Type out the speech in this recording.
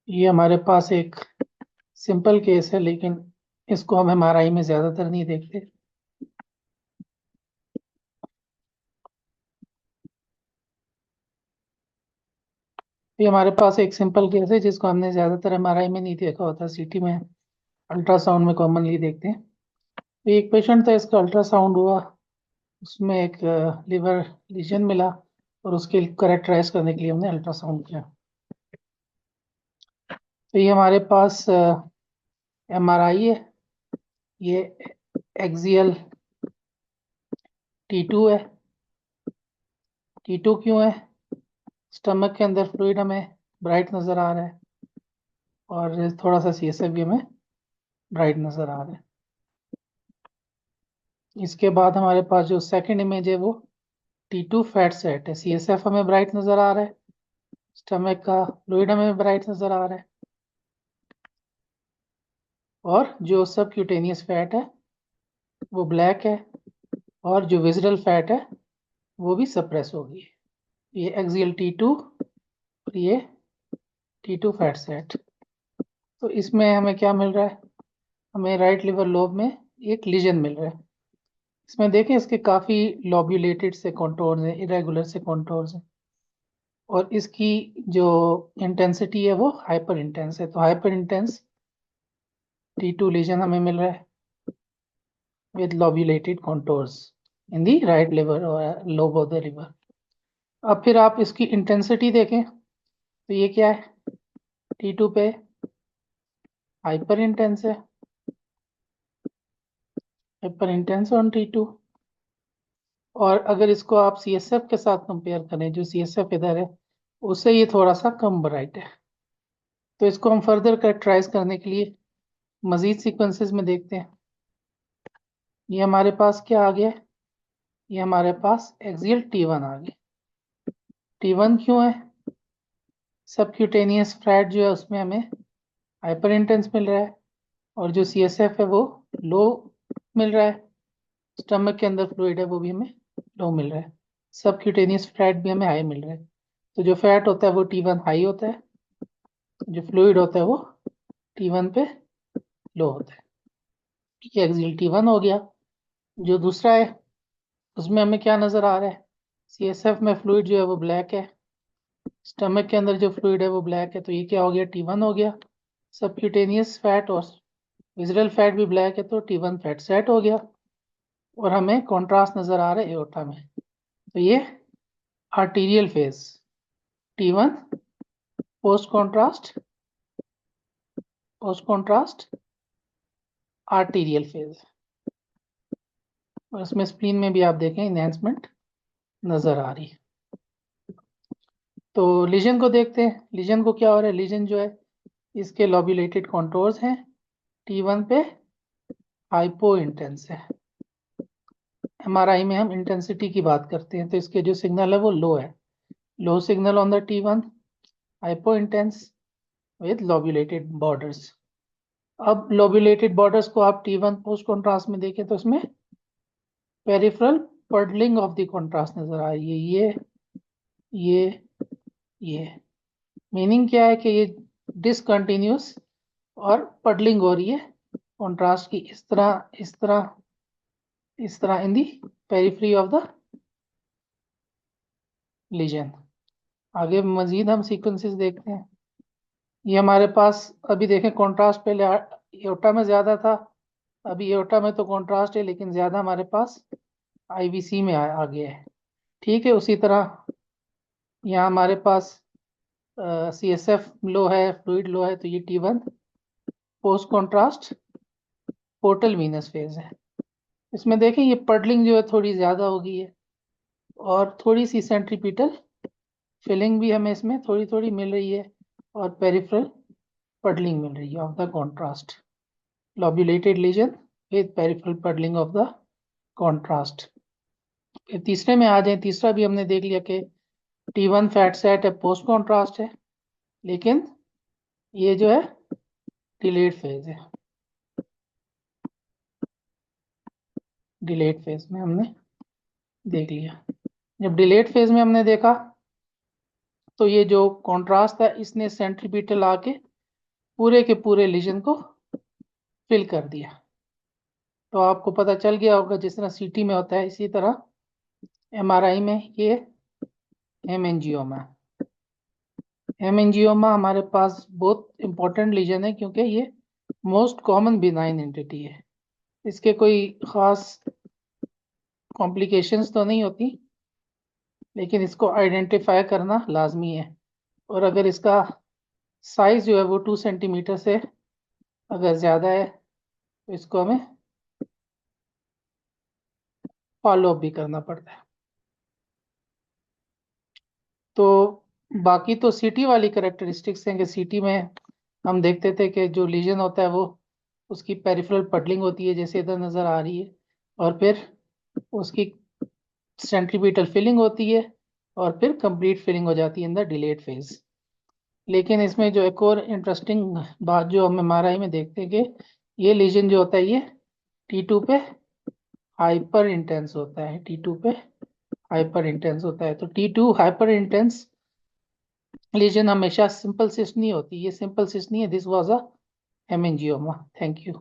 ये हमारे पास एक सिंपल केस है, लेकिन इसको हम एमआरआई में ज़्यादातर नहीं देखते। ये हमारे पास एक सिंपल केस है जिसको हमने ज़्यादातर एमआरआई में नहीं देखा होता, सीटी में, अल्ट्रासाउंड में कॉमनली देखते हैं। तो एक पेशेंट था, इसका अल्ट्रासाउंड हुआ, उसमें एक लिवर लीजन मिला और उसके करेक्टराइज करने के लिए हमने अल्ट्रासाउंड किया। तो ये हमारे पास एमआरआई है। ये एक्सियल T2 है। T2 क्यों है? स्टमक के अंदर फ्लूइड हमें ब्राइट नज़र आ रहा है और थोड़ा सा CSF भी हमें ब्राइट नज़र आ रहा है। इसके बाद हमारे पास जो सेकंड इमेज है वो T2 फैट सेट है। CSF हमें ब्राइट नज़र आ रहा है, स्टमक का फ्लूइड हमें ब्राइट नज़र आ रहा है, और जो सबक्यूटेनियस फैट है वो ब्लैक है, और जो विजिबल फैट है वो भी सप्रेस हो गई है। ये एक्सियल T2 और ये T2 फैट सेट। तो इसमें हमें क्या मिल रहा है? हमें राइट लिवर लोब में एक लीजन मिल रहा है। इसमें देखें, इसके काफ़ी लॉब्यूलेटेड से कॉन्टोर्स हैं, इरेगुलर से कॉन्टोर्स हैं, और इसकी जो इंटेंसिटी है वो हाइपर इंटेंस है। तो हाइपर इंटेंस T2 लीजन हमें मिल रहा है with lobulated contours in the right liver और लोब ऑफ द लिवर। अब फिर आप इसकी इंटेंसिटी देखें तो ये क्या है? T2 पे हाइपर इंटेंस है, हाइपर इंटेंस ऑन T2। और अगर इसको आप CSF के साथ कंपेयर करें, जो CSF इधर है, उससे ये थोड़ा सा कम ब्राइट है। तो इसको हम फर्दर कैरेक्टराइज करने के लिए मजीद सीक्वेंसेस में देखते हैं। ये हमारे पास क्या आ गया? ये हमारे पास एक्सियल T1 आ गया। T1 क्यों है? सबक्यूटेनियस फैट जो है उसमें हमें हाइपर इंटेंस मिल रहा है, और जो CSF है वो लो मिल रहा है। स्टमक के अंदर फ्लूइड है वो भी हमें लो मिल रहा है। सबक्यूटेनियस फैट भी हमें हाई मिल रहा है। तो जो फैट होता है वो T1 हाई होता है, जो फ्लूइड होता है वो T1 पे लो होता है। ये एक्सियल T1 हो गया। जो दूसरा है उसमें हमें क्या नजर आ रहा है? CSF में फ्लूइड जो है वो ब्लैक है, स्टमक के अंदर जो फ्लूइड है वो ब्लैक है। तो ये क्या हो गया? T1 हो गया। सबक्यूटेनियस फैट और विजरल फैट भी ब्लैक है, तो T1 फैट सेट हो गया। और हमें कॉन्ट्रास्ट नजर आ रहा है एओर्टा में। तो ये arterial phase T1, post contrast, post contrast arterial phase. और इसमें स्प्लीन में भी आप देखें इनहेंसमेंट नजर आ रही है। तो लीजन को देखते हैं। लीजन को क्या हो रहा है? लीजन जो है इसके लॉब्यूलेटेड कॉन्टोर्स हैं, T1 पे हाइपो इंटेंस है। एमआरआई में हम इंटेंसिटी की बात करते हैं, तो इसके जो सिग्नल है वो लो है, low signal on the T1, hypo intense with lobulated borders. अब लॉब्यूलेटेड बॉर्डर्स को आप T1 पोस्ट कॉन्ट्रास्ट में देखें तो इसमें peripheral puddling of the contrast नजर आ रही है। ये ये मीनिंग क्या है कि ये डिसकंटिन्यूस और पर्डलिंग हो रही है कॉन्ट्रास्ट की, इस तरह इस तरह इस तरह इन दी पेरिफेरी ऑफ द लीजन। आगे मजीद हम सीक्वेंसेस देखते हैं। ये हमारे पास अभी देखें कॉन्ट्रास्ट पहले एओर्टा में ज़्यादा था, अभी एओर्टा में तो कॉन्ट्रास्ट है लेकिन ज़्यादा हमारे पास IVC में आ गया है। ठीक है, उसी तरह यहाँ हमारे पास CSF लो है, फ्लूइड लो है, तो ये T1 post contrast portal Venus phase है। इसमें देखें ये पर्डलिंग जो है थोड़ी ज़्यादा हो गई है, और थोड़ी सी सेंट्रीपिटल फिलिंग भी हमें इसमें थोड़ी थोड़ी मिल रही है, और पेरिफेरल पर्डलिंग मिल रही है of the contrast. Lobulated lesion with peripheral puddling of the contrast. फिर तीसरे में आ जाए। तीसरा भी हमने देख लिया कि T1 फैट सेट है, पोस्ट कॉन्ट्रास्ट है, लेकिन ये जो है डिलेड फेज है। डिलेड फेज में हमने देख लिया। जब डिलेड फेज में हमने देखा तो ये जो कॉन्ट्रास्ट था इसने सेंट्रीपिटल आके पूरे के पूरे लीजन को फिल कर दिया। तो आपको पता चल गया होगा जिस तरह सीटी में होता है इसी तरह एमआरआई में ये हेमेंजियोमा। हेमेंजियोमा हमारे पास बहुत इंपॉर्टेंट लीजन है क्योंकि ये मोस्ट कॉमन बिनाइन एंटिटी है। इसके कोई खास कॉम्प्लिकेशंस तो नहीं होती, लेकिन इसको आइडेंटिफाई करना लाजमी है। और अगर इसका साइज जो है वो 2 सेंटीमीटर से अगर ज़्यादा है तो इसको हमें फॉलो अप भी करना पड़ता है। तो बाकी तो सीटी वाली करेक्टरिस्टिक्स हैं कि सीटी में हम देखते थे कि जो लीजन होता है वो उसकी पेरिफेरल पडलिंग होती है जैसे इधर नज़र आ रही है, और फिर उसकी सेंट्रीपिटल फिलिंग होती है, और फिर कंप्लीट फिलिंग हो जाती है इन द डिलेड फेज। लेकिन इसमें जो एक और इंटरेस्टिंग बात जो हम एमआरआई में देखते हैं कि ये लीजन जो होता है ये T2 पे हाइपर इंटेंस होता है। T2 पे हाइपर इंटेंस होता है। तो T2 हाइपर इंटेंस लीजन हमेशा सिंपल सिस्ट नहीं होती। ये सिंपल सिस्ट नहीं है, this was a hemangioma. Thank you.